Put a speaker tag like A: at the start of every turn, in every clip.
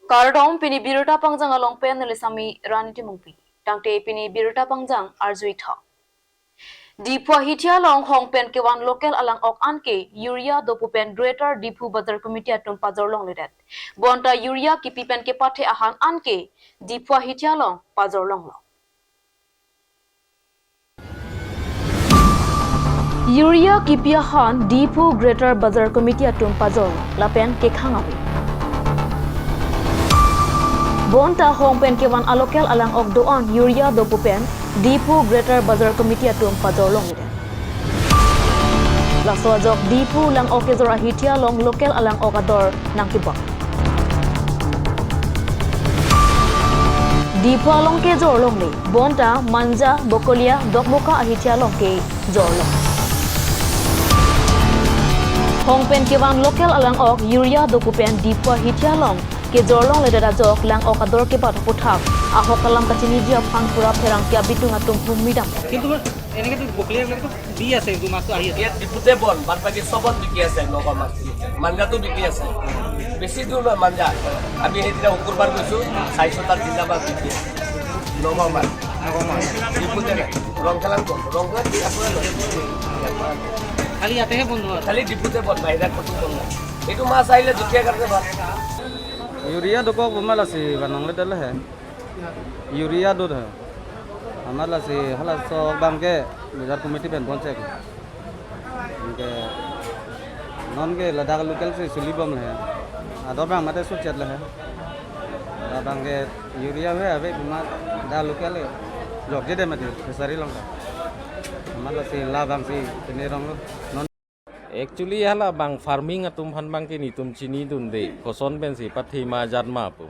A: Kardom pini biruta pangjang along pen nilisami rani timungpi. Tangte pini biruta pangjang arzuita. Dipua hitia long hong pen kewan lokal alang ok anke Yuria dopu pen Greater Dipu Bazar Committee atum pazor long lidet. Bonta Yuria kipi pen ke pathe ahan anke Dipua hitia long pazor long long. Yuria kipi ahan Dipu Greater Bazar Committee atum pazor lapen ke khangawi. Bonta hong pen kewan alokel alang ok doan Yuria dopu pen Dipu Greater Bazar Committee atum pazor long lidet. Laso ajok Dipu lang ok zora hitia long lokel alang ok ador nang kiba. Dipu along ke zor long le bonta manja bokolia dokboka ahitia long ke zor long. Hong pen kewan lokel alang ok Yuria dopu pen Dipu hitia long ke jorlong le dada jok lang okador ke bat puthak ahok kalam kachini dia phang pura pherang kya bitung atum humidam
B: কিন্তু এনেকে তো বকলিয়া তো বি আছে তো মাছ আহি আছে
C: ইয়াত ডিপুতে বন বাদ বাকি সবত বিকি আছে নগৰ মাছ মানজাটো বিকি আছে বেছি দূৰ নহয় মানজা আমি সেইদিনা শুকুৰবাৰ গৈছো 400 তাত জিলাবাৰ বিকি আছে নগৰ মাছ ডিপুতে ৰং খেলান কি আপোনাৰ
B: খালি ইয়াতেহে বন্ধ আছে
C: খালি ডিপুতে বন বাহিৰা কতো বন নাই এইটো মাছ আহিলে দুখীয়া কাৰণে ভাল
D: यूरिया दो को हमारा से बनंगले डल है यूरिया दूध है हमारा से हला सो बांग के बाजार कमेटी पेन पहुंचे के नॉन के लद्दाख लोकल से सुली बम है आदो बांग मते सुच चल है बांग के यूरिया है अबे बिमा दा लोकल जॉग जे दे मते सरी लंगा हमारा से ला बांग से ने रंग
E: Actually hala bang farming atum han bang kini tum chini dunde koson ben si pathima jarma pu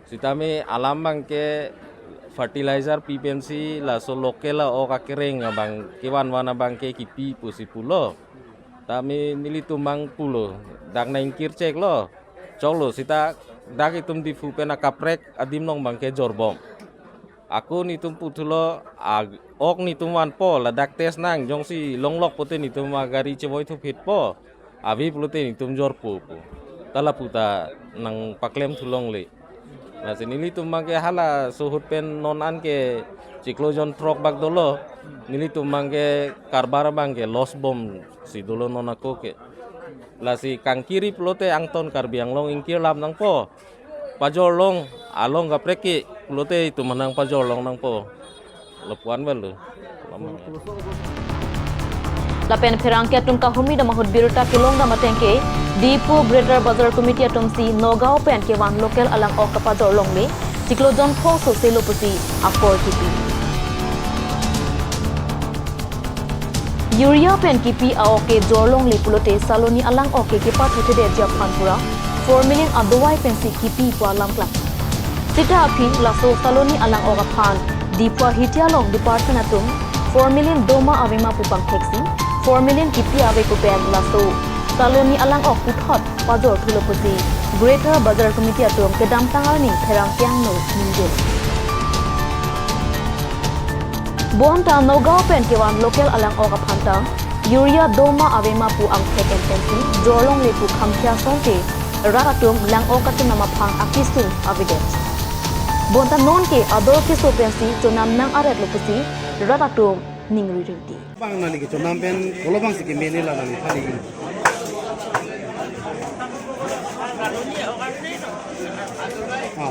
E: sitame alam bang ke fertilizer PPMC la so local o ka kereng bang kewan wana bang ke kipi pu si pulo tami nili tumang pulo dak na ingkir cek lo cholo sita dak itum di fu pena kaprek adim nong bang ke jorbom aku nitum putulo ok nitum wan po la dak tes nang jong si longlok pote nitum agari chewoi thu phit po abi pulote nitum jor po tala puta nang paklem thulong le la senili tum mangke hala suhut pen non an ke ciklojon trok bak dolo nili tum mangke karbar bangke los bom si dolo non aku ke la si kangkiri pulote angton karbiang long ingkir lam nang po pajor long along gapreki pulote itu menang pajor long nang po lepuan belu
A: lapen pherang ke atum ka humida mahut biruta kilonga matengke Dipu Greater Bazar Committee atum si Nogao pen ke wan local alang ok pajor long le ciklojon pho so selopusi akor kipi Yuria pen kipi aoke jorlong le pulote saloni alang ok ke pat hete de japhanpura 4 million adowai pen si kipi pa lam klap sita api laso saloni alang ok phan Dipua hitia long department atum 4 million doma avema pupang taxi 4 million kipi ave kupen laso saloni alang ok puthot pajor thulopusi Greater Bazar Committee atum kedam tangarni pherang kyang no ninje bonta Nogao pen kewan local alang ok phanta Yuria doma avema pu ang second pensi jorlong le pu khamkhya sonte rakatum lang ok atunama phang akisu evidence bonta non ke ador ke sopensi chonam nang aret lopusi rakatum ningri rinti
F: bang nali ke chonam pen kolobang se ke mene la nali khali ha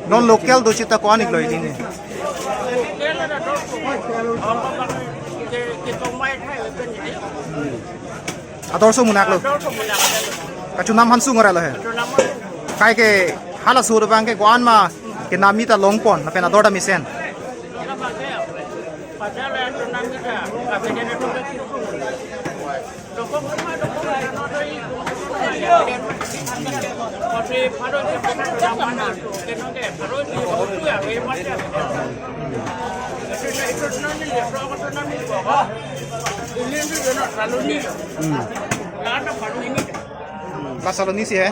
G: non local do chita ko anik loi ni ador so munak lo kachunam hansu ngara lo he kai ke hala sur bang ke gwan ma ke namita longpon na pena doda misen La Saloni sih ya.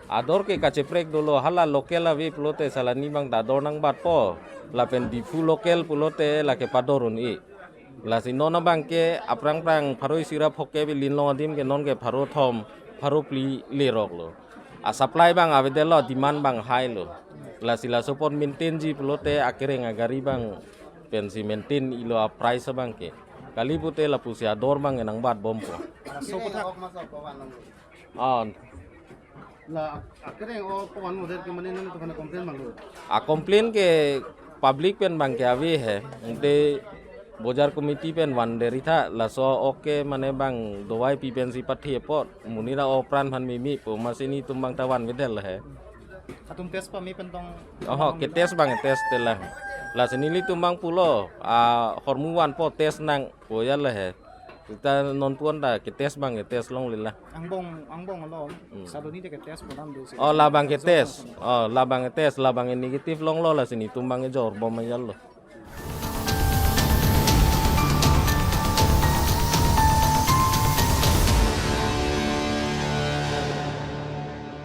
E: Ador ke kaceprek dulu hala lokal avi pulote salani bang dador nang bat po la pen difu lokal pulote la ke padorun i la sinona bang ke aprang prang pharoi sirap hokke bilin lo dim ke non ke pharo thom pharo pli le rok lo a supply bang ave de lo demand bang high lo la sila support maintain ji pulote akere ngagari bang pensi maintain ilo a price bang ke kali pute la pusi ador bang enang bat bom po
F: La akhirnya oh kawan model ke mana nanti kena komplain bang lu.
E: a complain ke public pen bang ke avi hai ente bojar committee pen wan deri tha la so oke mane bang dowai pi pen si pathi pot munira opran phan mimi po masini tumbang tawan vedel hai
G: Atum tes pa mi pentong
E: oh ke tes bang tes telah la senili tumbang pulo a hormuan po tes nang po ya lah hai kita nonton dah ke tes bang ke tes long lila
G: angbong alom. Sado ni ke tes bodam do.
E: oh labang ke tes oh labang ke tes labang negatif long lo la sini tumbang ke jor bom ya lo